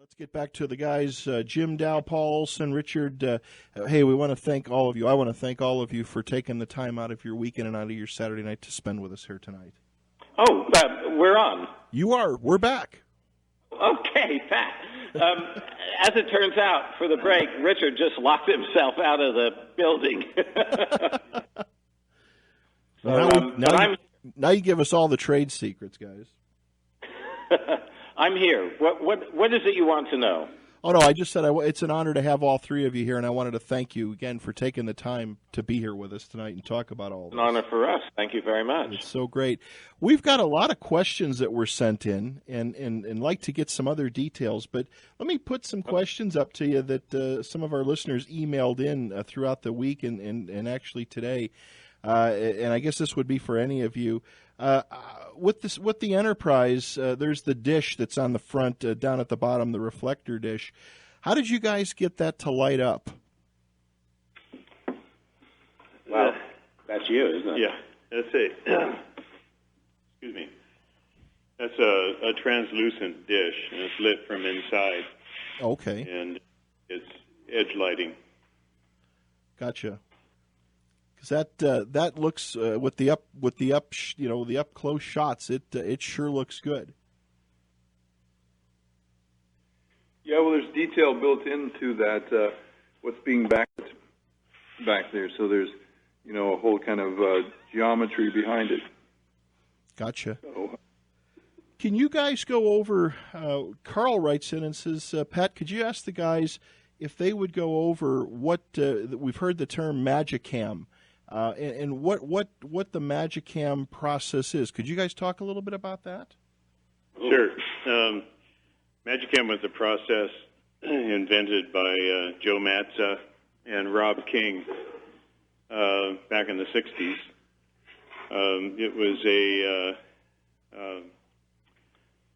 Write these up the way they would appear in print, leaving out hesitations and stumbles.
Let's get back to the guys, Jim Dow, Paul Olsen, Richard. Hey, we want to thank all of you. I want to thank all of you for taking the time out of your weekend and out of your Saturday night to spend with us here tonight. Oh, we're on. You are. We're back. Okay, Pat. As it turns out, for the break, Richard just locked himself out of the building. Now you give us all the trade secrets, guys. I'm here. What is it you want to know? Oh, no, I just said it's an honor to have all three of you here, and I wanted to thank you again for taking the time to be here with us tonight and talk about all this. An honor for us. Thank you very much. It's so great. We've got a lot of questions that were sent in and like to get some other details, but let me put some questions up to you that some of our listeners emailed in throughout the week and actually today. And I guess this would be for any of you. With the Enterprise, there's the dish that's on the front, down at the bottom, the reflector dish. How did you guys get that to light up? Well, that's you, isn't it? Yeah, that's it. Excuse me. That's a translucent dish, and it's lit from inside. Okay. And it's edge lighting. Gotcha. That looks with the up close shots, it sure looks good. Yeah, well, there's detail built into that. What's being back there, so there's a whole kind of geometry behind it. Gotcha. So, can you guys go over? Carl writes in and says, Pat, could you ask the guys if they would go over what we've heard the term Magicam. And what the Magicam process is. Could you guys talk a little bit about that? Sure. Magicam was a process invented by Joe Matza and Rob King back in the 60s. It was a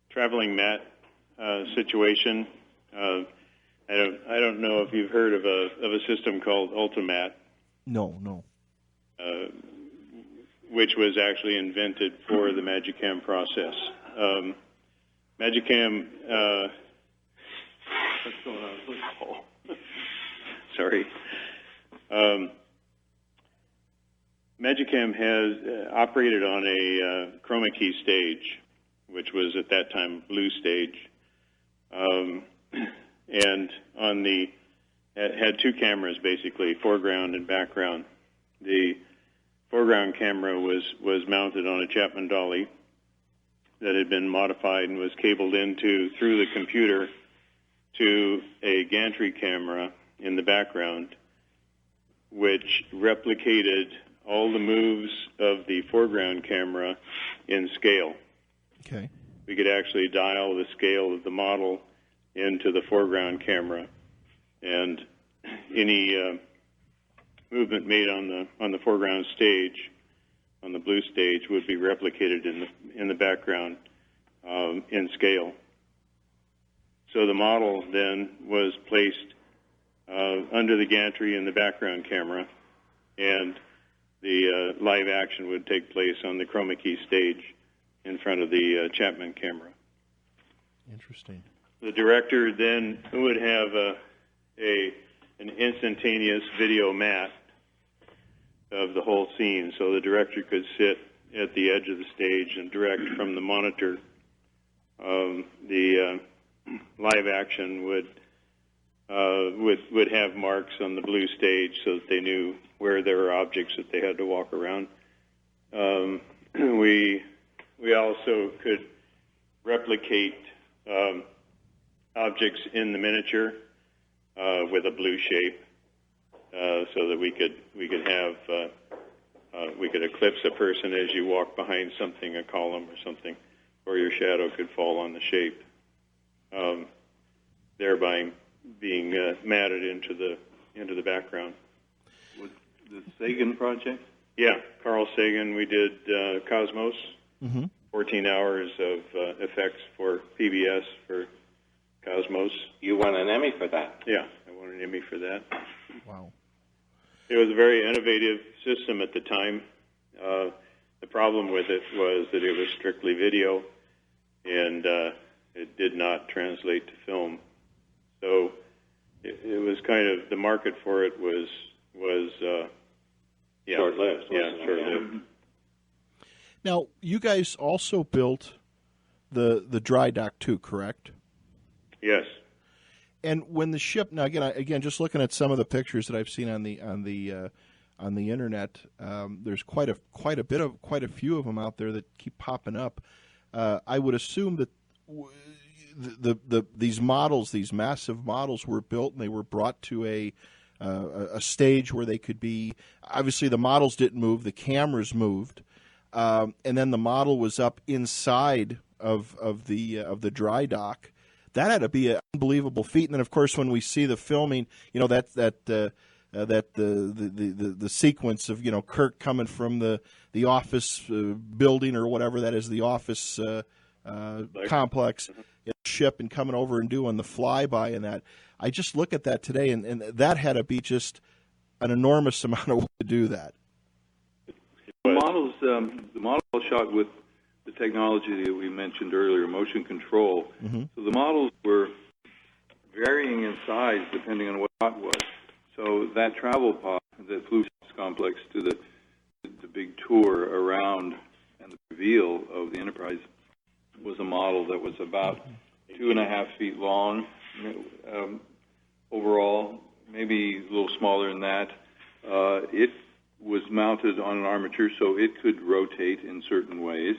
traveling mat situation. I don't know if you've heard of a system called Ultimat. No. Which was actually invented for the Magicam process. Magicam, what's going on? Oh. Sorry. Magicam has operated on a chroma key stage, which was at that time blue stage, and had two cameras basically, foreground and background. The foreground camera was mounted on a Chapman dolly that had been modified and was cabled through the computer to a gantry camera in the background, which replicated all the moves of the foreground camera in scale. Okay. We could actually dial the scale of the model into the foreground camera, and any movement made on the foreground stage, on the blue stage, would be replicated in the background in scale. So the model then was placed under the gantry in the background camera, and the live action would take place on the chroma key stage in front of the Chapman camera. Interesting. The director then would have an instantaneous video mat of the whole scene, so the director could sit at the edge of the stage and direct from the monitor. The live action would have marks on the blue stage so that they knew where there were objects that they had to walk around. We also could replicate objects in the miniature with a blue shape, so that we could eclipse a person as you walk behind something, a column or something, or your shadow could fall on the shape, thereby being matted into the background. Was the Sagan project? Yeah, Carl Sagan. We did Cosmos, 14 hours of effects for PBS for Cosmos. You won an Emmy for that. Yeah, I won an Emmy for that. Wow. It was a very innovative system at the time. The problem with it was that it was strictly video, and it did not translate to film So it was kind of, the market for it was short-lived. Yeah, short-lived. Now, you guys also built the dry dock too, correct? Yes. And when the ship, now again, just looking at some of the pictures that I've seen on the internet, there's quite a few of them out there that keep popping up. I would assume that these models, these massive models, were built and they were brought to a stage where they could be. Obviously, the models didn't move; the cameras moved, and then the model was up inside of the dry dock. That had to be an unbelievable feat. And then, of course, when we see the filming, you know, the sequence of, you know, Kirk coming from the office building or whatever that is, the office complex, ship, and coming over and doing the flyby and that. I just look at that today, and that had to be just an enormous amount of work to do that. The models shot with the technology that we mentioned earlier, motion control. Mm-hmm. So the models were varying in size depending on what shot was. So that travel pod that flew complex to the big tour around and the reveal of the Enterprise was a model that was about 2.5 feet long overall, maybe a little smaller than that. It was mounted on an armature so it could rotate in certain ways.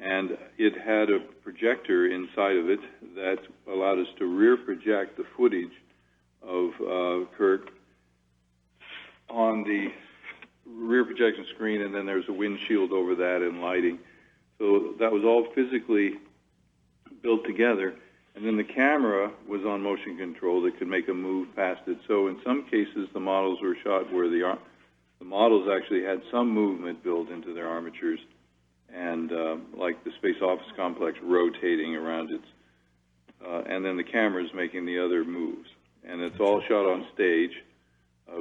And it had a projector inside of it that allowed us to rear project the footage of Kirk on the rear projection screen, and then there's a windshield over that and lighting. So that was all physically built together. And then the camera was on motion control that could make a move past it. So in some cases, the models were shot where the models actually had some movement built into their armatures, and like the Space Office Complex rotating around it, and then the cameras making the other moves. And it's all shot on stage,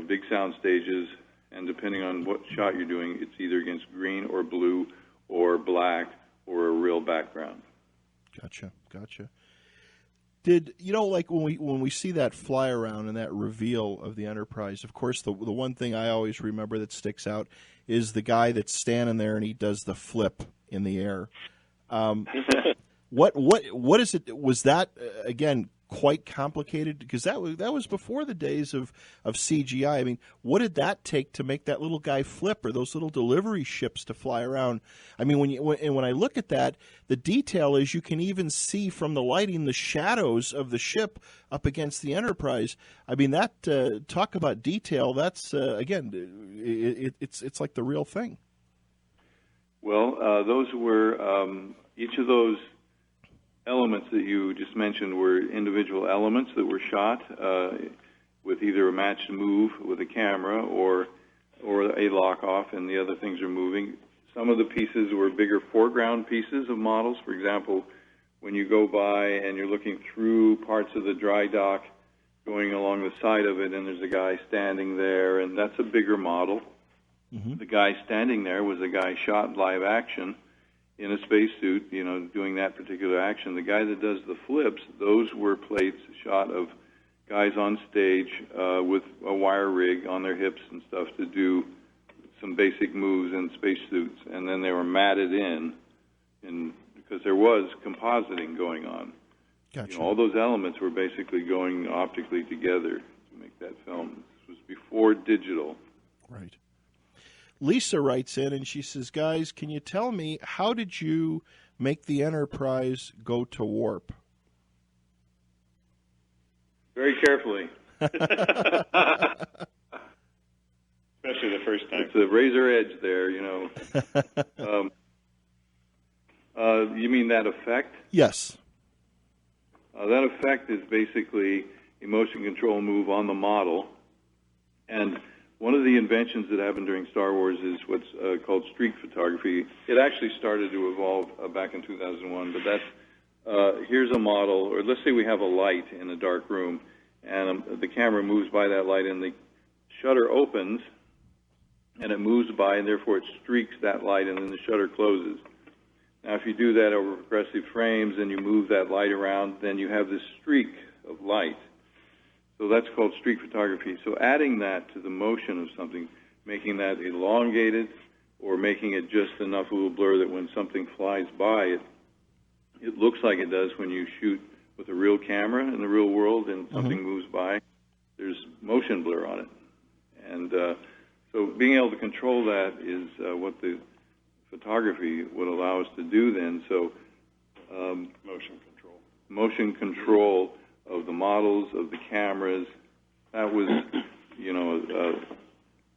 big sound stages, and depending on what shot you're doing, it's either against green or blue or black or a real background. Gotcha. Did you know, like when we see that fly around and that reveal of the Enterprise? Of course, the one thing I always remember that sticks out is the guy that's standing there and he does the flip in the air. What is it? Was that again quite complicated? Because that was before the days of CGI. I mean, what did that take to make that little guy flip, or those little delivery ships to fly around? I mean, when I look at that, the detail is you can even see from the lighting the shadows of the ship up against the Enterprise. I mean, that talk about detail. That's again, it's like the real thing. Well, those were each of those elements that you just mentioned were individual elements that were shot with either a matched move with a camera or a lock off, and the other things are moving. Some of the pieces were bigger foreground pieces of models. For example, when you go by and you're looking through parts of the dry dock, going along the side of it, and there's a guy standing there, and that's a bigger model. Mm-hmm. The guy standing there was a guy shot live action in a spacesuit, you know, doing that particular action. The guy that does the flips, those were plates shot of guys on stage with a wire rig on their hips and stuff to do some basic moves in spacesuits, and then they were matted in because there was compositing going on. Gotcha. You know, all those elements were basically going optically together to make that film. This was before digital. Right. Lisa writes in and she says, guys, can you tell me, how did you make the Enterprise go to warp? Very carefully. Especially the first time. It's a razor edge there, you know. You mean that effect? Yes. That effect is basically a motion control move on the model. And one of the inventions that happened during Star Wars is what's called streak photography. It actually started to evolve back in 2001, but that's, here's a model, or let's say we have a light in a dark room, and the camera moves by that light, and the shutter opens, and it moves by, and therefore it streaks that light, and then the shutter closes. Now, if you do that over progressive frames and you move that light around, then you have this streak of light. So that's called streak photography. So adding that to the motion of something, making that elongated or making it just enough of a blur that when something flies by, it looks like it does when you shoot with a real camera in the real world and something moves by. There's motion blur on it. And so being able to control that is what the photography would allow us to do then. So motion control of the models, of the cameras, that was,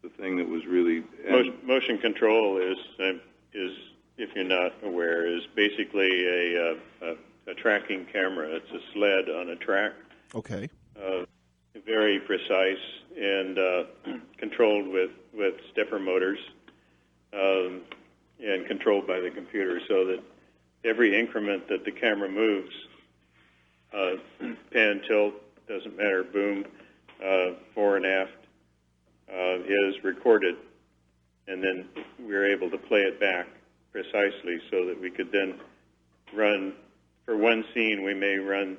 the thing that was really... Motion control is, if you're not aware, is basically a tracking camera. It's a sled on a track. Okay. Very precise and controlled with stepper motors and controlled by the computer, so that every increment that the camera moves, pan, tilt, doesn't matter, boom, fore and aft, is recorded, and then we're able to play it back precisely so that we could then run, for one scene, we may run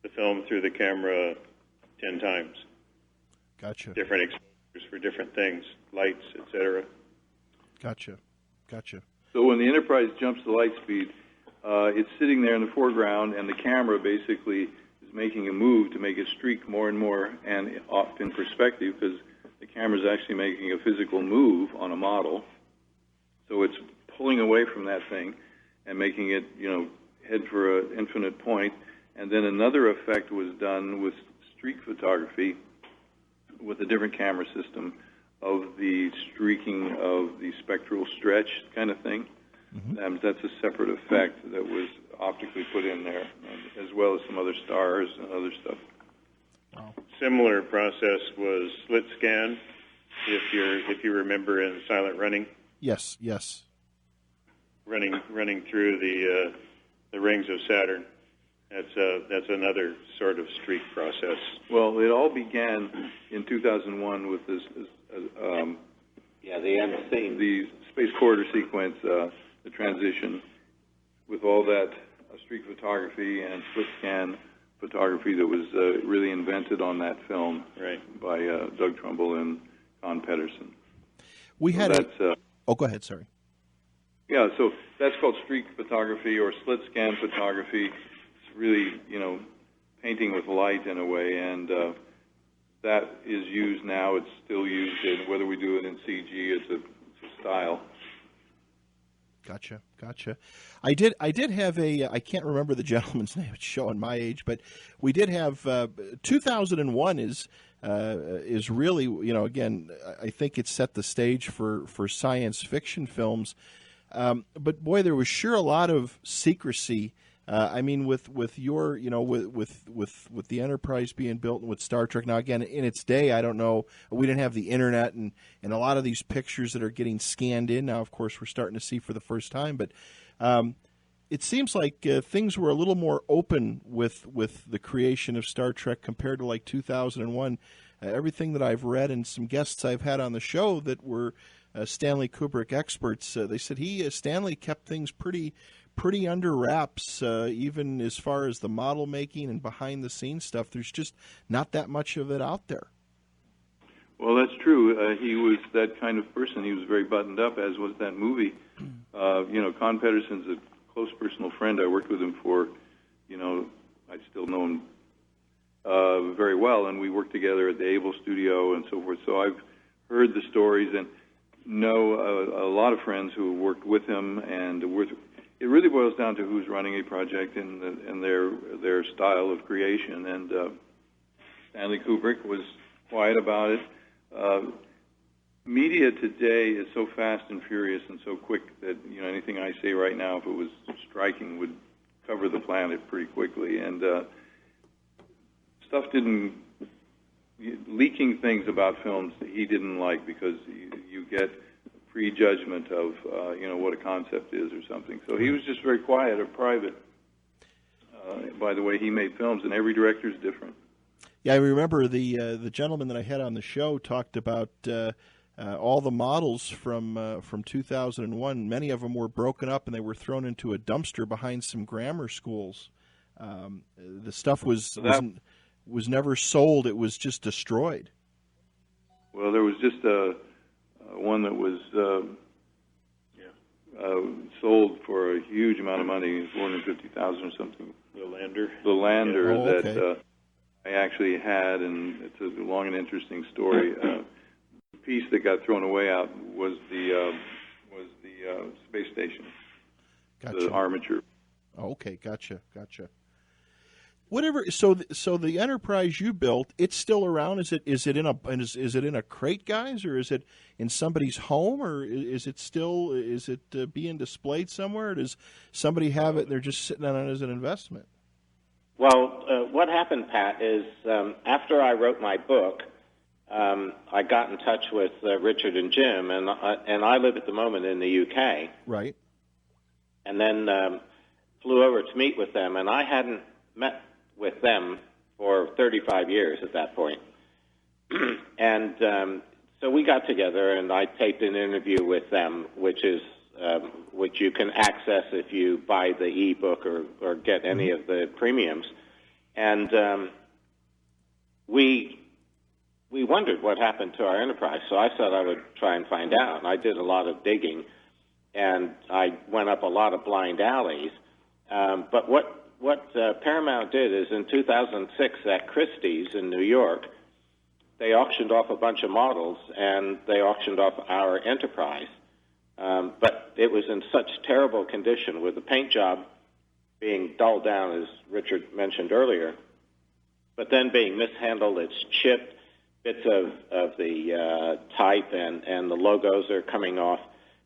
the film through the camera 10 times. Gotcha. Different exposures for different things, lights, etc. Gotcha. So when the Enterprise jumps to light speed, it's sitting there in the foreground, and the camera basically is making a move to make it streak more and more, and off in perspective, because the camera is actually making a physical move on a model. So it's pulling away from that thing and making it, head for an infinite point. And then another effect was done with streak photography with a different camera system of the streaking of the spectral stretch kind of thing. That's a separate effect that was optically put in there, as well as some other stars and other stuff. Wow. Similar process was slit scan, if you remember in Silent Running. Yes. Running through the rings of Saturn. That's another sort of streak process. Well, it all began in 2001 with this the end scene. The space corridor sequence, the transition, with all that streak photography and split scan photography that was really invented on that film, right, by Doug Trumbull and Con Pedersen. We had go ahead, sorry. Yeah, so that's called streak photography or split scan photography. It's really, painting with light in a way, and that is used now. It's still used in, whether we do it in CG, it's a style. Gotcha. I did have I can't remember the gentleman's name. It's showing my age, but we did have 2001 is really, again, I think it set the stage for science fiction films. But boy, there was sure a lot of secrecy. I mean, with your, with the Enterprise being built and with Star Trek. Now, again, in its day, I don't know, we didn't have the internet, and a lot of these pictures that are getting scanned in now, of course, we're starting to see for the first time. But it seems like things were a little more open with the creation of Star Trek compared to like 2001. Everything that I've read and some guests I've had on the show that were Stanley Kubrick experts, they said Stanley kept things pretty under wraps, even as far as the model making and behind the scenes stuff. There's just not that much of it out there. Well, that's true. He was that kind of person. He was very buttoned up, as was that movie. Con Pedersen's a close personal friend. I worked with him for, I still know him very well, and we worked together at the Able Studio and so forth. So I've heard the stories and know a lot of friends who worked with him, and it really boils down to who's running a project and their style of creation. And Stanley Kubrick was quiet about it. Media today is so fast and furious and so quick that anything I say right now, if it was striking, would cover the planet pretty quickly. And leaking things about films that he didn't like, because you get prejudgment of what a concept is or something. So he was just very quiet or private. By the way, he made films, and every director is different. Yeah, I remember the gentleman that I had on the show talked about all the models from 2001, many of them were broken up and they were thrown into a dumpster behind some grammar schools. The stuff was never sold; it was just destroyed. Well, there was just one that was sold for a huge amount of money, $450,000 or something. The Lander. The Lander Yeah. Oh, okay. that I actually had, and it's a long and interesting story. The piece that got thrown away out was the space station, Gotcha. the armature. Okay, gotcha. Whatever. So the Enterprise you built, it's still around. Is it in a crate, guys, or is it in somebody's home, or is it being displayed somewhere? Or does somebody have it and they're just sitting on it as an investment? Well, what happened, Pat, is after I wrote my book, I got in touch with Richard and Jim, and I live at the moment in the UK. Right. And then flew over to meet with them, and I hadn't met with them for 35 years at that point. And so we got together, and I taped an interview with them, which you can access if you buy the e-book or get any of the premiums. And we wondered what happened to our Enterprise, so I thought I would try and find out. And I did a lot of digging, and I went up a lot of blind alleys. But what Paramount did is in 2006 at Christie's in New York, they auctioned off a bunch of models, and they auctioned off our Enterprise. But it was in such terrible condition, with the paint job being dulled down, as Richard mentioned earlier, but then being mishandled. It's chipped, bits of the type and the logos are coming off,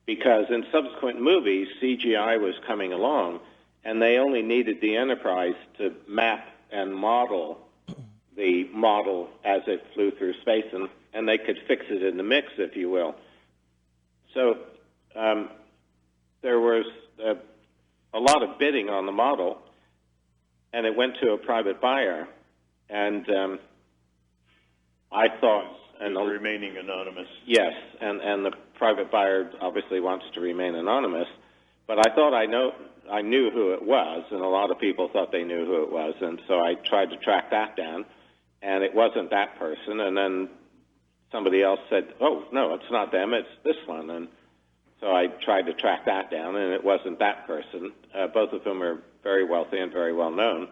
because in subsequent movies, CGI was coming along, and they only needed the Enterprise to map and model the model as it flew through space, and they could fix it in the mix, if you will. So there was a lot of bidding on the model, and it went to a private buyer, and I thought... And remaining anonymous. Yes, and the private buyer obviously wants to remain anonymous, but I thought I knew who it was, and a lot of people thought they knew who it was, and so I tried to track that down, and it wasn't that person, and then somebody else said, oh, no, it's not them, it's this one, and so I tried to track that down, and it wasn't that person. Both of them are very wealthy and very well known,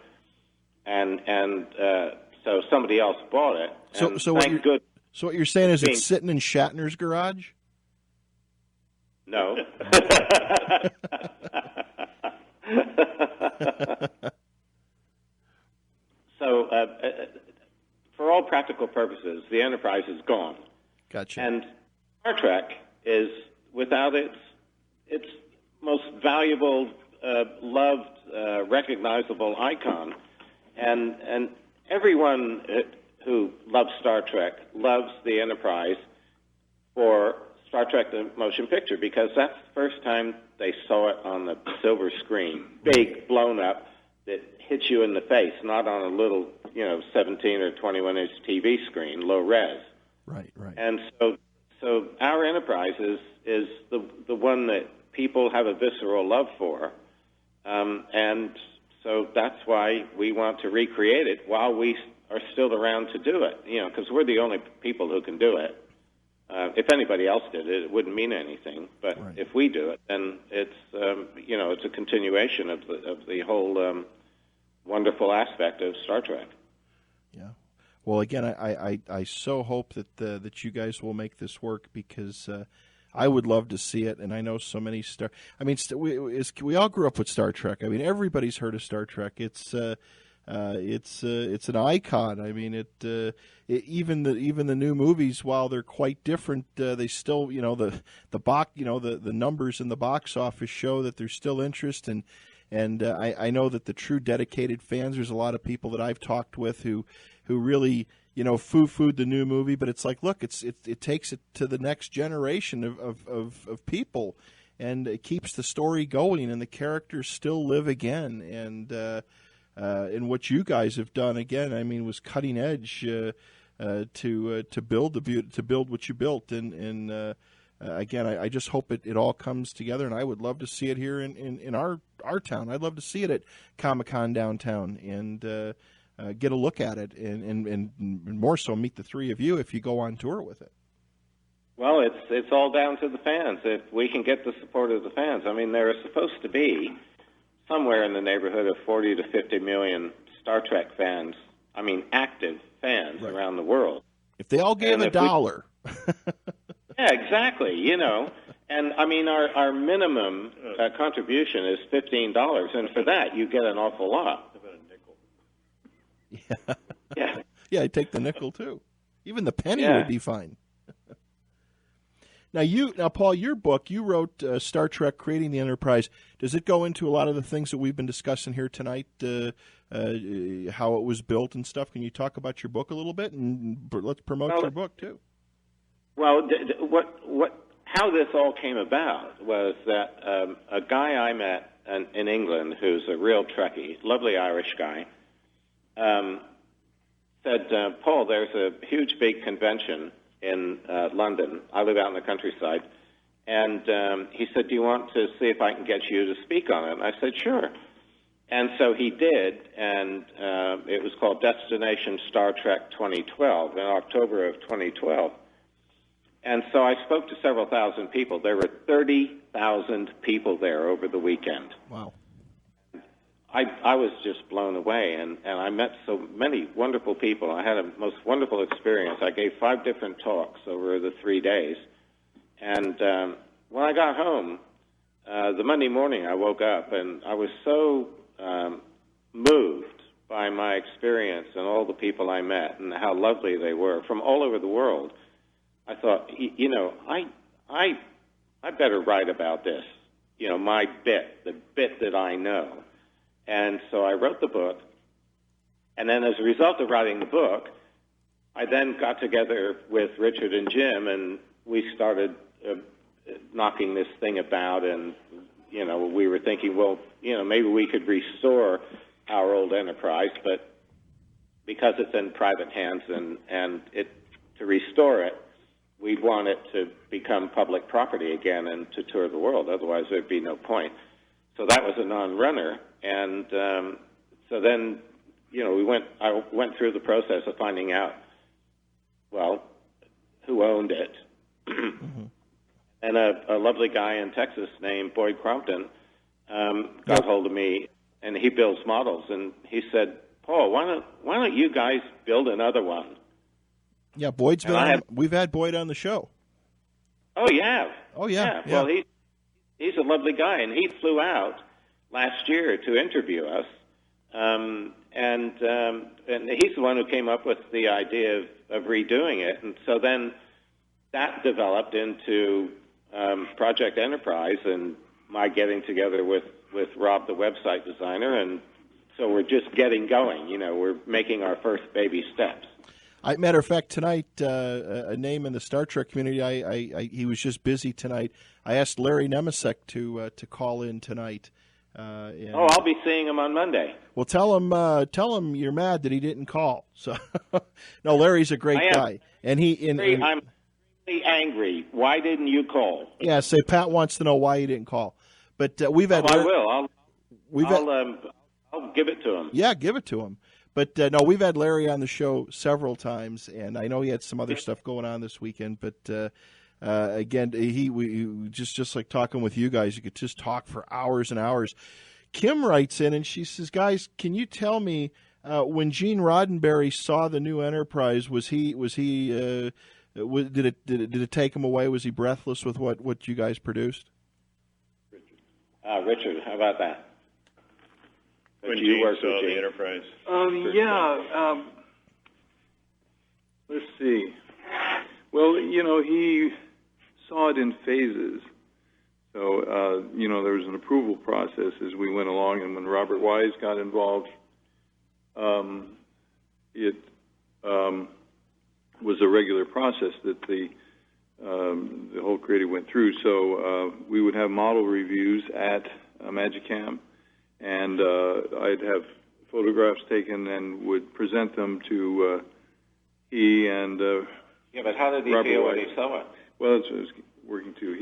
and so somebody else bought it. And So what you're saying is it's sitting in Shatner's garage? No. So, for all practical purposes, the Enterprise is gone. Gotcha. And Star Trek is without its most valuable, loved, recognizable icon, and everyone who loves Star Trek loves the Enterprise for Star Trek the Motion Picture, because that's the first time they saw it on the silver screen, big, blown up, that hits you in the face, not on a little, 17 or 21-inch TV screen, low res. Right. And so our Enterprise is the one that people have a visceral love for, and so that's why we want to recreate it while we are still around to do it, because we're the only people who can do it. If anybody else did it, it wouldn't mean anything. But right. If we do it, then it's it's a continuation of the whole wonderful aspect of Star Trek. Yeah. Well, again, I so hope that you guys will make this work, because I would love to see it, and I know so many we all grew up with Star Trek. I mean, everybody's heard of Star Trek. It's an icon. I mean, even the new movies, while they're quite different, they still, the numbers in the box office show that there's still interest, and I know that the true dedicated fans, there's a lot of people that I've talked with who really foo-fooed the new movie, but it's like, look, it takes it to the next generation of people, and it keeps the story going, and the characters still live again, and what you guys have done, again, I mean, was cutting edge. to build what you built. And again, I just hope it all comes together. And I would love to see it here in our town. I'd love to see it at Comic-Con downtown and get a look at it, and more so meet the three of you if you go on tour with it. Well, it's all down to the fans. If we can get the support of the fans. I mean, there are supposed to be somewhere in the neighborhood of 40 to 50 million Star Trek fans. I mean, active fans around the world. If they all gave $1. Yeah, exactly. You know, and I mean, our minimum contribution is $15, and for that you get an awful lot. How about a nickel? Yeah. Yeah. Yeah, I'd take the nickel too. Even the penny would be fine. Now, Paul, your book, you wrote Star Trek: Creating the Enterprise. Does it go into a lot of the things that we've been discussing here tonight, how it was built and stuff? Can you talk about your book a little bit, and let's promote your book too? Well, how this all came about was that a guy I met in England, who's a real Trekkie, lovely Irish guy, said, Paul, there's a huge big convention in London. I live out in the countryside. And he said, do you want to see if I can get you to speak on it? And I said, sure. And so he did, and it was called Destination Star Trek 2012 in October of 2012. And so I spoke to several thousand people. There were 30,000 people there over the weekend. Wow. I was just blown away, and I met so many wonderful people. I had a most wonderful experience. I gave 5 different talks over the 3 days. And when I got home, the Monday morning I woke up, and I was so moved by my experience and all the people I met and how lovely they were from all over the world. I thought, you know, I better write about this, you know, my bit, the bit that I know. And so I wrote the book, and then as a result of writing the book, I then got together with Richard and Jim, and we started knocking this thing about, and, you know, we were thinking, well, you know, maybe we could restore our old Enterprise, but because it's in private hands and to restore it, we'd want it to become public property again and to tour the world. Otherwise, there'd be no point. So that was a non-runner. And so then, you know, I went through the process of finding out, well, who owned it. Mm-hmm. And a lovely guy in Texas named Boyd Crompton got hold of me, and he builds models. And he said, Paul, why don't you guys build another one? Yeah, Boyd's been on. We've had Boyd on the show. Oh, you have? Oh, yeah. Well, he's a lovely guy, and he flew out last year to interview us, and he's the one who came up with the idea of redoing it. And so then that developed into Project Enterprise and my getting together with Rob, the website designer, and so we're just getting going. You know, we're making our first baby steps. Matter of fact, tonight, a name in the Star Trek community, he was just busy tonight. I asked Larry Nemesek to call in tonight. I'll be seeing him on Monday. Well, tell him you're mad that he didn't call. So, no, Larry's a great guy, and I'm really angry. Why didn't you call? Yeah, say Pat wants to know why he didn't call. But we've had. I will. I'll give it to him. Yeah, give it to him. But no, we've had Larry on the show several times, and I know he had some other stuff going on this weekend. But again, we just like talking with you guys. You could just talk for hours and hours. Kim writes in and she says, "Guys, can you tell me when Gene Roddenberry saw the new Enterprise, did it take him away? Was he breathless with what you guys produced?" Richard, how about that? When Gene saw the Enterprise. Let's see. Well, you know, he saw it in phases. So, you know, there was an approval process as we went along, and when Robert Wise got involved, it was a regular process that the whole creative went through. So we would have model reviews at Magicam, and I'd have photographs taken and would present them to he and Yeah, but how did he Robert feel when Wise. he saw it? Well, it was working too.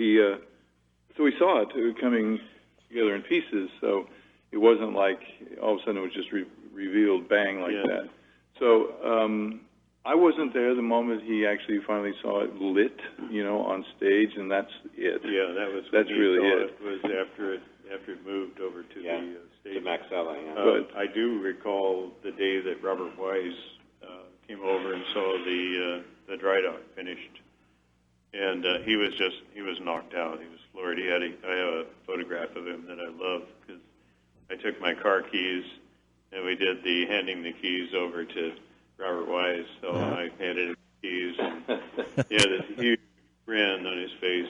So we saw it coming together in pieces. So it wasn't like all of a sudden it was just revealed bang like that. So I wasn't there the moment he actually finally saw it lit, on stage, and that's it. Yeah, that's really it. It was after it moved over to the stage. To Maxella, yeah. But I do recall the day that Robert Wise came over and saw the dry dock finished, and he was knocked out. He was floored. I have a photograph of him that I love because I took my car keys and we did the handing the keys over to Robert Wise. So I handed him the keys, and he had this huge grin on his face.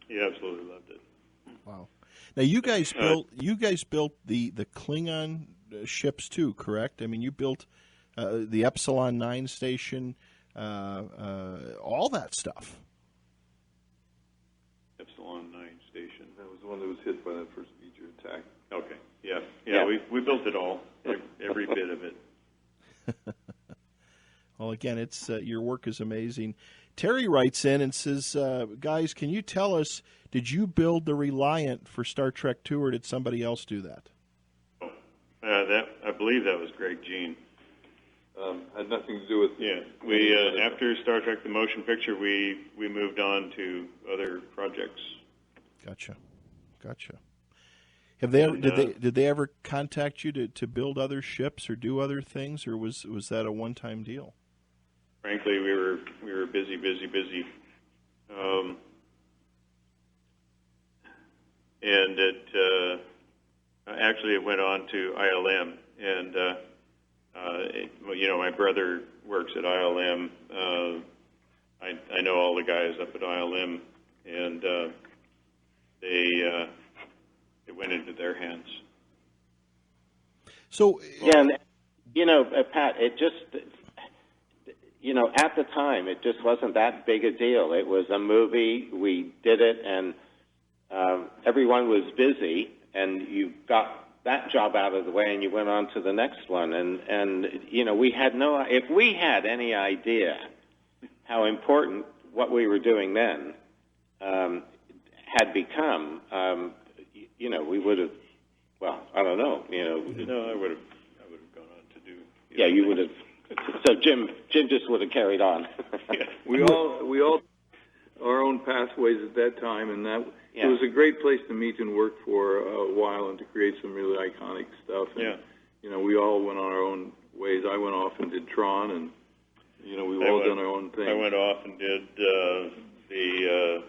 He absolutely loved it. Wow. Now you guys built the Klingon ships too, correct? I mean, you built the Epsilon 9 station, all that stuff. Epsilon 9 station. That was the one that was hit by that first meteor attack. Okay. Yeah. We built it all, every bit of it. Well, again, it's your work is amazing. Terry writes in and says, guys, can you tell us, did you build the Reliant for Star Trek II, or did somebody else do that? I believe that was Greg Jean. Had nothing to do with... Yeah. We after Star Trek the Motion Picture, we moved on to other projects. Gotcha. Have they did they ever contact you to build other ships or do other things, or was that a one-time deal? Frankly, we were busy. And it went on to ILM, and my brother works at ILM. I know all the guys up at ILM, and it went into their hands. So and Pat, it just at the time it just wasn't that big a deal. It was a movie. We did it, and everyone was busy, and you got that job out of the way, and you went on to the next one. And we had if we had any idea how important what we were doing then had become, we would have. Well, I don't know. I would have gone on to do. Yeah, you would have. So Jim just would have carried on. Yeah. We all our own pathways at that time, and that it was a great place to meet and work for a while and to create some really iconic stuff. And, we all went on our own ways. I went off and did Tron, and we've all done our own thing. I went off and did the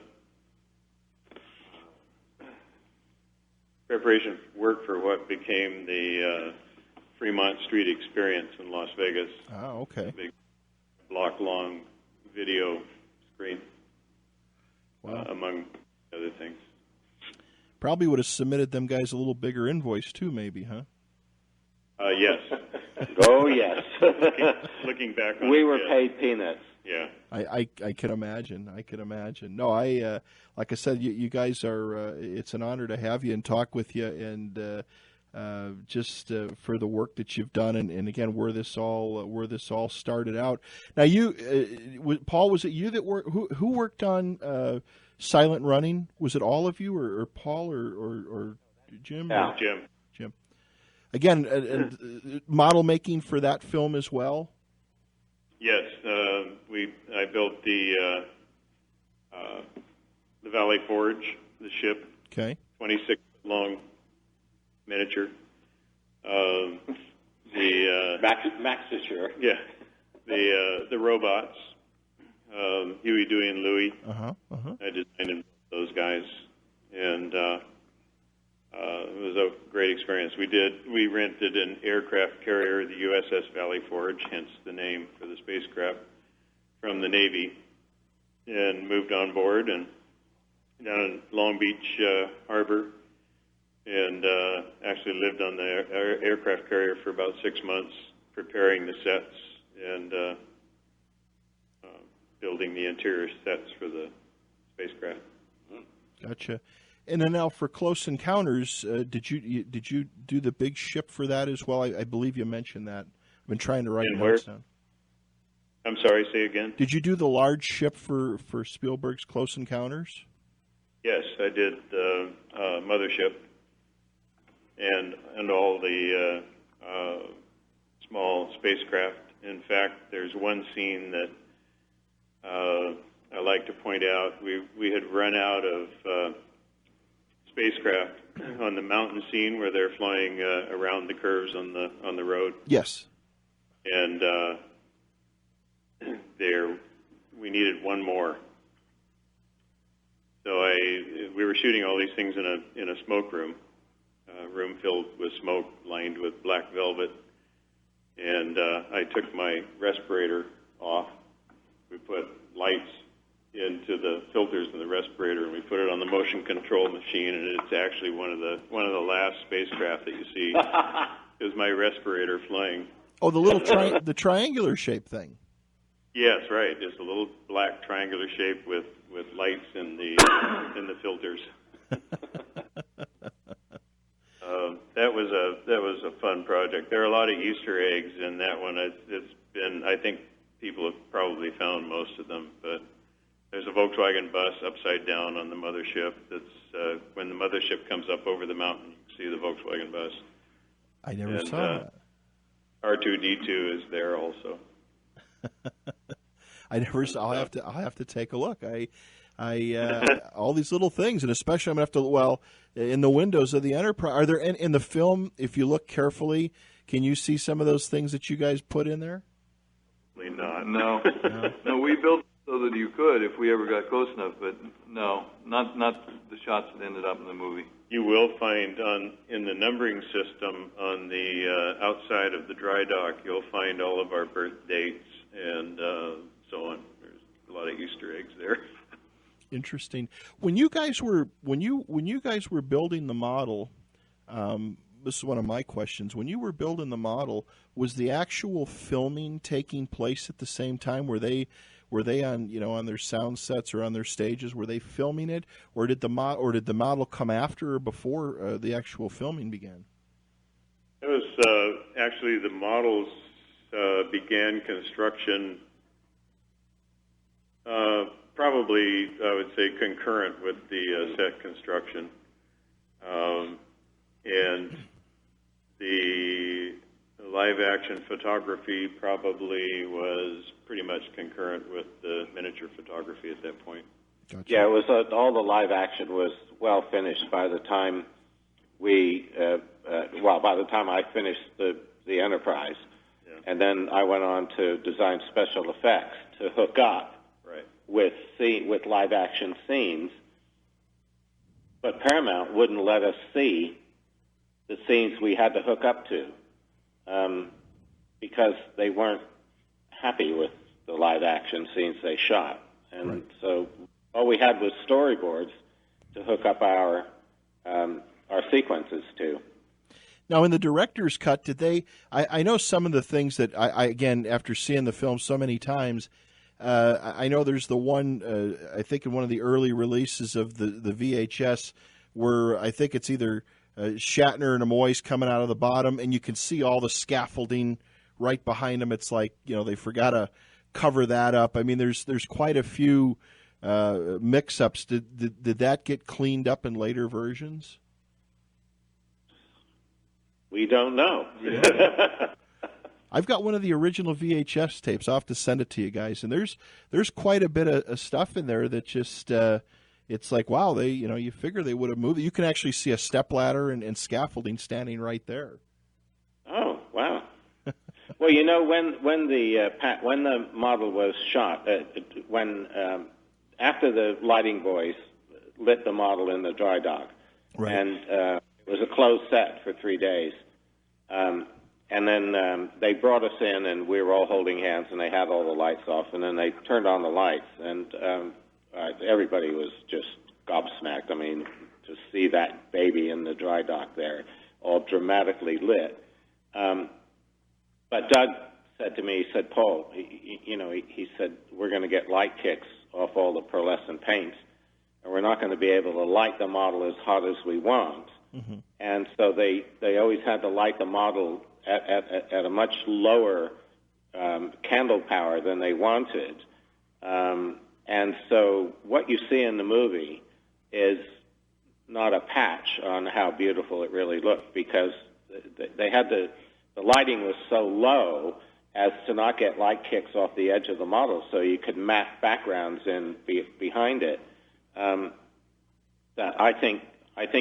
preparation work for what became the Fremont Street Experience in Las Vegas. Oh, okay. A big block-long video screen, among other things. Probably would have submitted them guys a little bigger invoice too, maybe, huh? Yes. Oh, yes. Looking back on we were paid peanuts. Yeah. I can imagine. No, like I said, you guys are. It's an honor to have you and talk with you, and just for the work that you've done, and again, where this all started out. Now, Paul, was it you that who worked on Silent Running? Was it all of you, or Paul, or Jim? Yeah. Jim. Again, model making for that film as well. Yes, I built the Valley Forge, the ship. Okay. 26 long miniature. Maxature. Yeah. The robots. Huey, Dewey, and Louie. I designed those guys, and it was a great experience. We rented an aircraft carrier, the USS Valley Forge, hence the name for the spacecraft, from the Navy, and moved on board and down in Long Beach Harbor, and actually lived on the aircraft carrier for about 6 months, preparing the sets and building the interior sets for the spacecraft. Gotcha. And then now for Close Encounters, did you do the big ship for that as well? I believe you mentioned that. I've been trying to write notes down. I'm sorry, say again? Did you do the large ship for Spielberg's Close Encounters? Yes, I did the mothership and all the small spacecraft. In fact, there's one scene that I like to point out. We had run out of spacecraft on the mountain scene where they're flying around the curves on the road. Yes. And we needed one more. So we were shooting all these things in a smoke room, room filled with smoke, lined with black velvet. And I took my respirator off. We put lights into the filters in the respirator, and we put it on the motion control machine. And it's actually one of the last spacecraft that you see is my respirator flying. Oh, the little the triangular shape thing. Yes, right. Just a little black triangular shape with lights in the filters. That was a fun project. There are a lot of Easter eggs in that one. It's been, I think people have probably found most of them, but there's a Volkswagen bus upside down on the mothership. That's when the mothership comes up over the mountain, you can see the Volkswagen bus. I never saw that. R2D2 is there also. I never saw. I'll have to take a look. I all these little things, and especially I'm gonna have to. Well, in the windows of the Enterprise, are there in the film? If you look carefully, can you see some of those things that you guys put in there? Not. No. We built so that you could if we ever got close enough, but no, not the shots that ended up in the movie. You will find in the numbering system on the outside of the dry dock, you'll find all of our birth dates and so on. There's a lot of Easter eggs there. Interesting. When you guys were building the model, this is one of my questions. When you were building the model, was the actual filming taking place at the same time? Were they on on their sound sets or on their stages? Were they filming it, or did the model come after or before the actual filming began? It was actually the models began construction probably, I would say, concurrent with the set construction. And the live-action photography probably was pretty much concurrent with the miniature photography at that point. Gotcha. Yeah, it was all the live action was well finished by the time by the time I finished the Enterprise, and then I went on to design special effects to hook up with live action scenes. But Paramount wouldn't let us see the scenes we had to hook up to because they weren't happy with the live action scenes they shot. And so all we had was storyboards to hook up our sequences to. Now, in the director's cut, did they? I know some of the things that I again, after seeing the film so many times, I know there's the one I think in one of the early releases of the VHS where I think it's either Shatner and Amoy's coming out of the bottom, and you can see all the scaffolding right behind them. It's like they forgot to cover that up. I mean, there's quite a few mix-ups. Did that get cleaned up in later versions? We don't know. I've got one of the original VHS tapes. I'll have to send it to you guys. And there's quite a bit of stuff in there that just it's like, wow, they you figure they would have moved it. You can actually see a stepladder and scaffolding standing right there. Oh, wow. Well, when the model was shot, after the lighting boys lit the model in the dry dock, right. And it was a closed set for 3 days. And then they brought us in, and we were all holding hands, and they had all the lights off, and then they turned on the lights, and everybody was just gobsmacked. I mean, to see that baby in the dry dock there, all dramatically lit. But Doug said to me, he said, Paul, he said, we're going to get light kicks off all the pearlescent paints, and we're not going to be able to light the model as hot as we want. Mm-hmm. And so they always had to light the model at a much lower candle power than they wanted. And so what you see in the movie is not a patch on how beautiful it really looked, because they had the lighting was so low as to not get light kicks off the edge of the model, so you could map backgrounds in behind it. That I think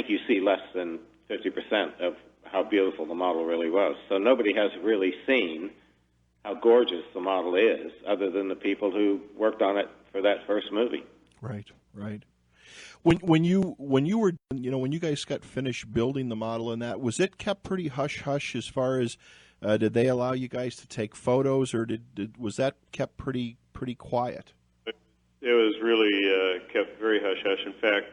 you see less than 50% of how beautiful the model really was. So nobody has really seen how gorgeous the model is, other than the people who worked on it for that first movie. Right, right. When you were, when you guys got finished building the model and that, was it kept pretty hush hush as far as did they allow you guys to take photos, or was that kept pretty quiet? It was really kept very hush hush. In fact,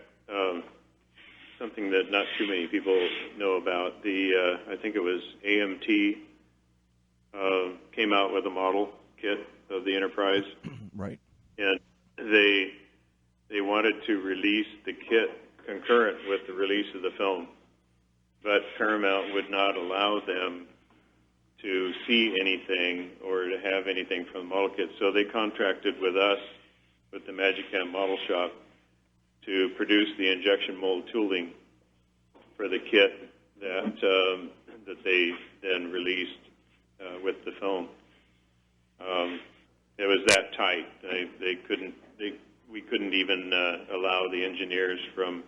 something that not too many people know about, I think it was AMT came out with a model kit of the Enterprise. Right. And they wanted to release the kit concurrent with the release of the film, but Paramount would not allow them to see anything or to have anything from the model kit. So they contracted with us, with the Magicam model shop, to produce the injection mold tooling for the kit that they then released with the film. It was that tight. We couldn't even allow the engineers from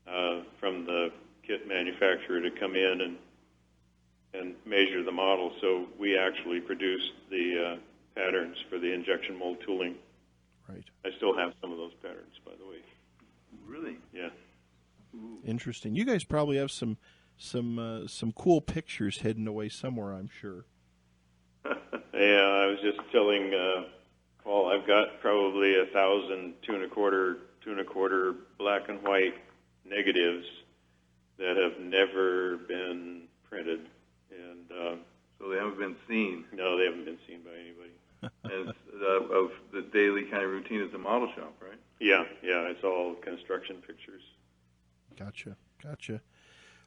the kit manufacturer to come in and measure the model. So we actually produced the patterns for the injection mold tooling. Right. I still have some of those patterns, by the way. Really? Yeah. Interesting. You guys probably have some cool pictures hidden away somewhere, I'm sure. Yeah, I was just telling Paul, I've got probably 1,000 2 1/4 black and white negatives that have never been printed, and so they haven't been seen. No, they haven't been seen by anybody. And of the daily kind of routine at the model shop, right? Yeah, it's all construction pictures. Gotcha.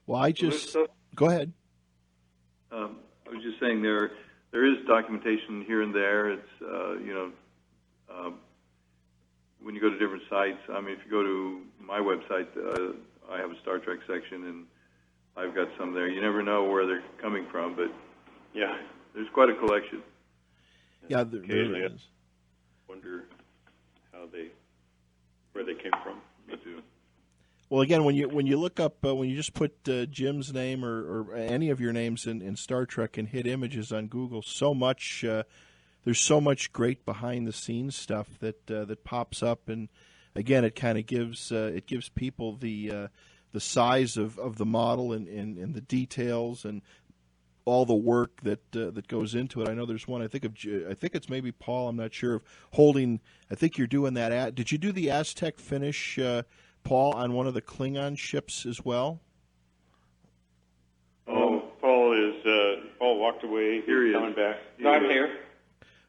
Well, go ahead. I was just saying there is documentation here and there. It's when you go to different sites. I mean, if you go to my website, I have a Star Trek section, and I've got some there. You never know where they're coming from, but yeah, there's quite a collection. Yeah, there is. Wonder where they came from. Me too. Well, again, when you look up, when you just put Jim's name or any of your names in Star Trek and hit images on Google, there's so much great behind the scenes stuff that pops up, and again, it kind of gives people the size of the model and the details and all the work that goes into it. I know there's one. I think it's maybe Paul. I'm not sure of holding. I think you're doing that. Did you do the Aztec finish, Paul, on one of the Klingon ships as well? Oh, Paul walked away. Here he is. Coming back. No, I'm here.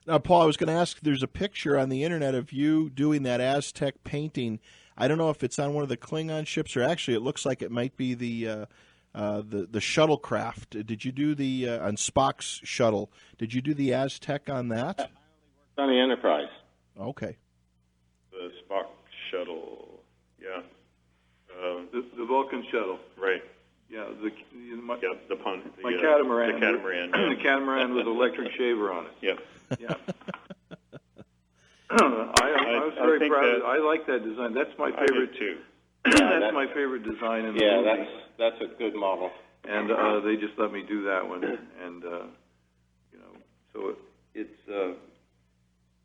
Now, Paul, I was going to ask. There's a picture on the internet of you doing that Aztec painting. I don't know if it's on one of the Klingon ships, or actually, it looks like it might be the shuttlecraft. Did you do the on Spock's shuttle? Did you do the Aztec on that? I only worked on the Enterprise. Okay. The Spock shuttle. Yeah. The Vulcan shuttle. Right. Yeah. My catamaran. The catamaran. The catamaran with electric shaver on it. Yeah. Yeah. I was very proud. I like that design. That's my favorite I did too. That's my favorite design in the movie. Yeah, that's a good model. And they just let me do that one, and so it's.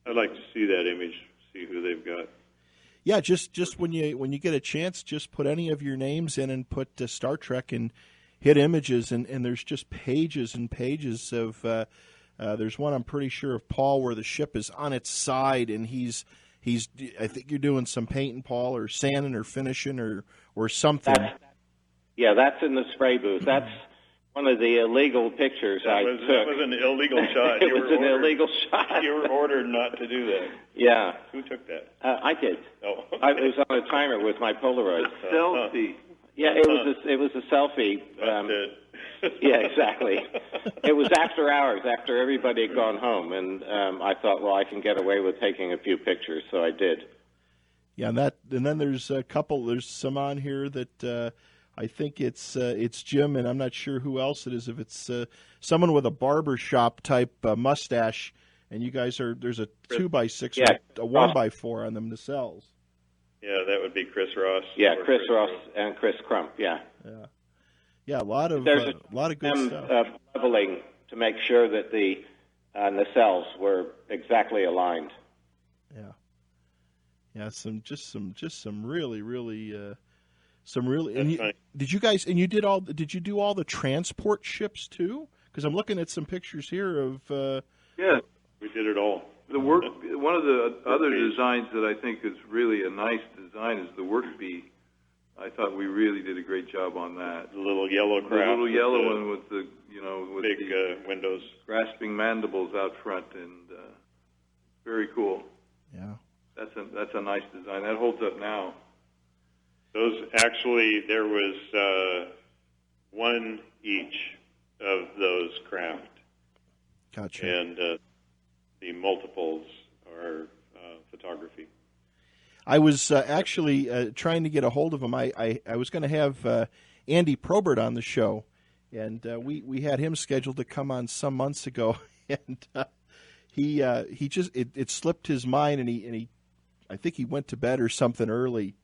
I'd like to see that image, see who they've got. Yeah, just when you get a chance, just put any of your names in and put Star Trek and hit images, and there's just pages and pages of. There's one I'm pretty sure of Paul where the ship is on its side, and he's. I think you're doing some painting, Paul, or sanding, or finishing, or something. That's in the spray booth. That's one of the illegal pictures I took. That was an illegal shot. It was an illegal shot. You were ordered not to do that. Yeah. Who took that? I did. Oh. I was on a timer with my Polaroid. Selfie. Yeah, it was a selfie. Yeah, exactly. It was after hours, after everybody had gone home, and I thought, well, I can get away with taking a few pictures, so I did. Yeah, and then there's a couple. There's some on here that I think it's Jim, and I'm not sure who else it is. If it's someone with a barber shop type mustache, and you guys there's a 2x6 or a 1x4 on them nacelles. Yeah, that would be Chris Ross. Yeah, Chris Ross and Chris Crump. Yeah. Yeah, a lot of good stuff. Leveling to make sure that the nacelles were exactly aligned. Yeah, some really. And did you do all the transport ships too? Because I'm looking at some pictures here of. Yeah, we did it all. The work. One of the other designs that I think is really a nice design is the work bee. I thought we really did a great job on that. The little yellow craft. The little yellow one with the with big the windows, grasping mandibles out front, and very cool. Yeah, that's a nice design. That holds up now. Those actually, there was one each of those craft. Gotcha. And the multiples are photography. I was actually trying to get a hold of him. I was going to have Andy Probert on the show, and we had him scheduled to come on some months ago, and he just it slipped his mind, and he I think he went to bed or something early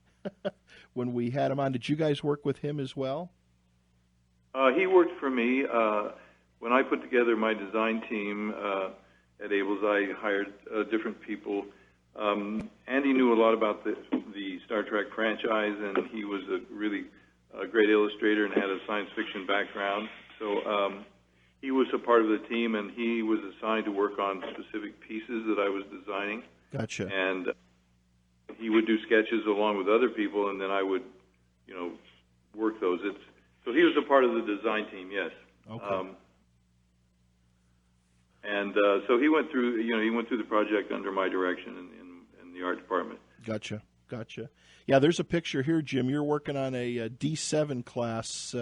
when we had him on. Did you guys work with him as well? He worked for me when I put together my design team at Ables. I hired different people. Andy knew a lot about the Star Trek franchise, and he was a really great illustrator and had a science fiction background. So he was a part of the team, and he was assigned to work on specific pieces that I was designing. Gotcha. And he would do sketches along with other people, and then I would, work those. So he was a part of the design team, yes. Okay. So he went through, the project under my direction in the art department. Gotcha. Yeah, there's a picture here, Jim. You're working on a D7 class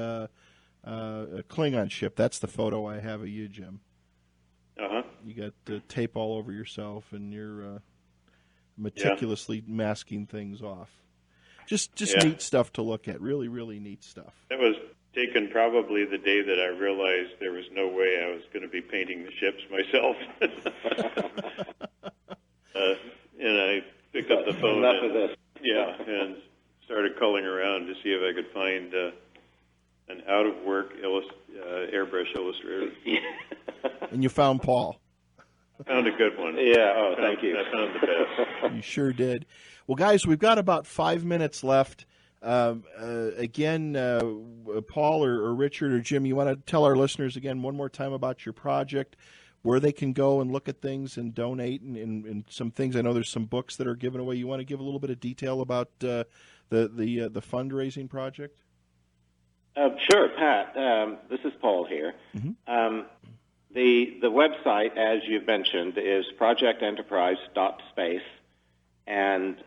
Klingon ship. That's the photo I have of you, Jim. Uh-huh. You got tape all over yourself, and you're meticulously masking things off. Just neat stuff to look at. Really, really neat stuff. That was taken probably the day that I realized there was no way I was going to be painting the ships myself. And I picked up the phone and started culling around to see if I could find an out-of-work airbrush illustrator. And you found Paul. I found a good one. Yeah, thank you. I found the best. You sure did. Well, guys, we've got about 5 minutes left. Again, Paul or Richard or Jim, you want to tell our listeners again one more time about your project, where they can go and look at things and donate and some things. I know there's some books that are given away. You want to give a little bit of detail about the fundraising project? Sure, Pat. This is Paul here. Mm-hmm. The website, as you've mentioned, is projectenterprise.space, and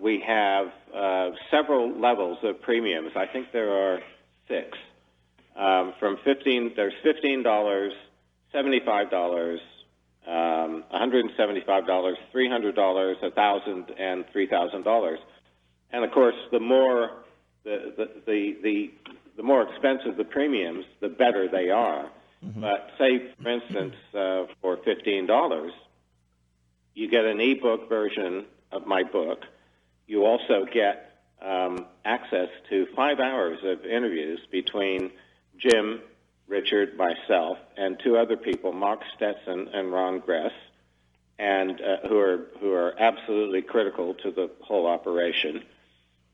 we have several levels of premiums. I think there are 6. From $15, there's $15, $75, $175, $300, $1,000, and $3,000. And of course, the more the more expensive the premiums, the better they are. Mm-hmm. But say, for instance, for $15, you get an ebook version of my book. You also get access to 5 hours of interviews between Jim, Richard, myself, and 2 other people, Mark Stetson and Ron Gress, and who are absolutely critical to the whole operation.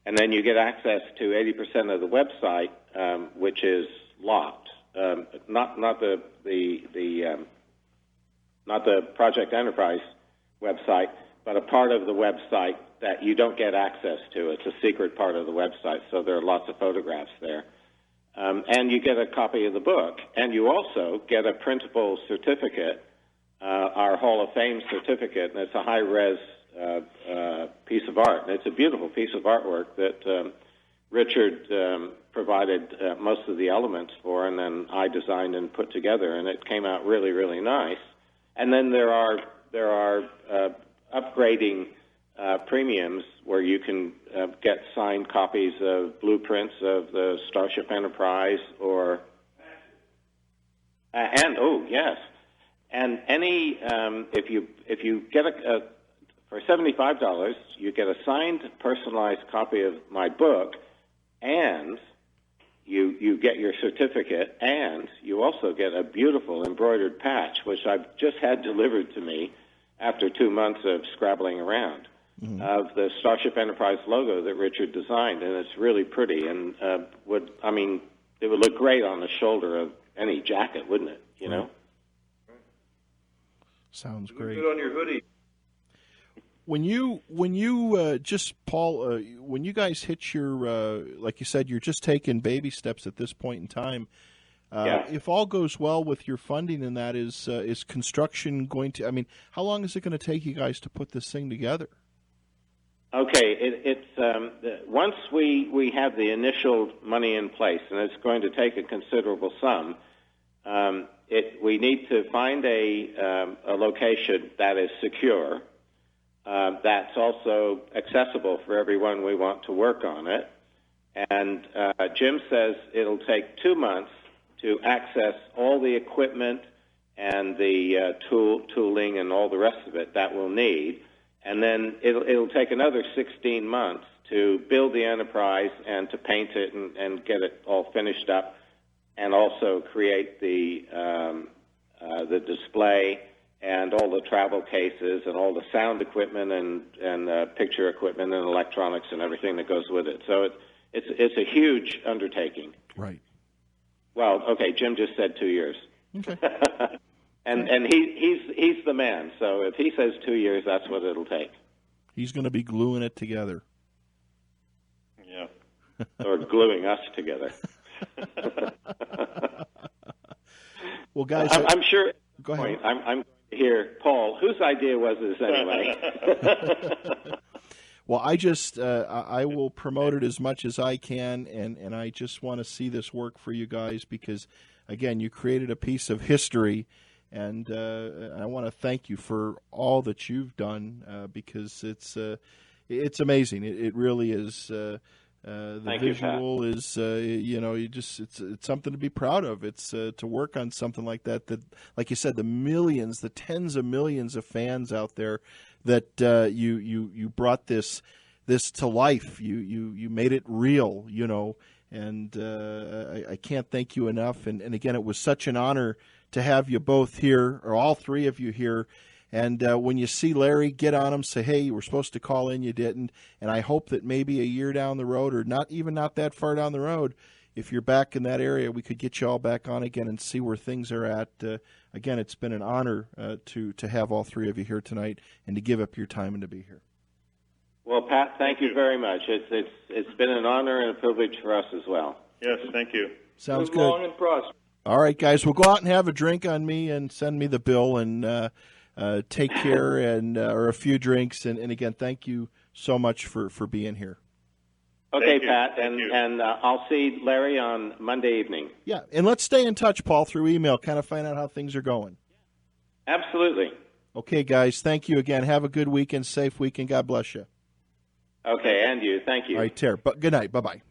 And then you get access to 80% of the website, which is locked. Not the Project Enterprise website, but a part of the website that you don't get access to. It's a secret part of the website, so there are lots of photographs there. And you get a copy of the book, and you also get a printable certificate, our Hall of Fame certificate, and it's a high-res piece of art. And it's a beautiful piece of artwork that Richard provided most of the elements for, and then I designed and put together, and it came out really, really nice. And then there are upgrading premiums where you can get signed copies of blueprints of the Starship Enterprise, or and any if you get for $75, you get a signed, personalized copy of my book, and you get your certificate, and you also get a beautiful embroidered patch, which I've just had delivered to me after 2 months of scrabbling around, of the Starship Enterprise logo that Richard designed, and it's really pretty, and it would look great on the shoulder of any jacket, wouldn't it? You know. Sounds great. Good on your hoodie. When you Paul, when you guys hit your, like you said, you're just taking baby steps at this point in time. If all goes well with your funding, and that is construction going to? I mean, how long is it going to take you guys to put this thing together? Okay, it's once we have the initial money in place, and it's going to take a considerable sum. We need to find a location that is secure. That's also accessible for everyone we want to work on it. And Jim says it'll take 2 months to access all the equipment and the tooling and all the rest of it that we'll need. And then it'll take another 16 months to build the Enterprise and to paint it and get it all finished up, and also create the display and all the travel cases and all the sound equipment and picture equipment and electronics and everything that goes with it. So it's a huge undertaking. Right. Well, okay, Jim just said 2 years. Okay. and he's the man. So if he says 2 years, that's what it'll take. He's going to be gluing it together. Yeah. Or gluing us together. Well, guys, I'm sure. Go ahead. I'm here, Paul. Whose idea was this anyway? Well, I will promote it as much as I can, and I just want to see this work for you guys because, again, you created a piece of history, and I want to thank you for all that you've done because it's amazing. It really is. The Thank visual is, it's something to be proud of. It's to work on something like that, like you said, the tens of millions of fans out there that you brought this to life. You made it real, and I can't thank you enough. And again, it was such an honor to have you both here, or all three of you here. And when you see Larry, get on him, say, hey, you were supposed to call in, you didn't. And I hope that maybe a year down the road, or not that far down the road, if you're back in that area, we could get you all back on again and see where things are at. Again, it's been an honor to have all three of you here tonight and to give up your time and to be here. Well, Pat, thank you very much. It's been an honor and a privilege for us as well. Yes, thank you. Sounds good. Long and prosperous. All right, guys, we'll go out and have a drink on me and send me the bill and take care and or a few drinks. And again, thank you so much for being here. Okay, Thank you. Pat, Thank you. and I'll see Larry on Monday evening. Yeah, and let's stay in touch, Paul, through email, kind of find out how things are going. Absolutely. Okay, guys, thank you again. Have a good weekend, safe weekend. God bless you. Okay, and you. Thank you. All right, Tara. But good night. Bye-bye.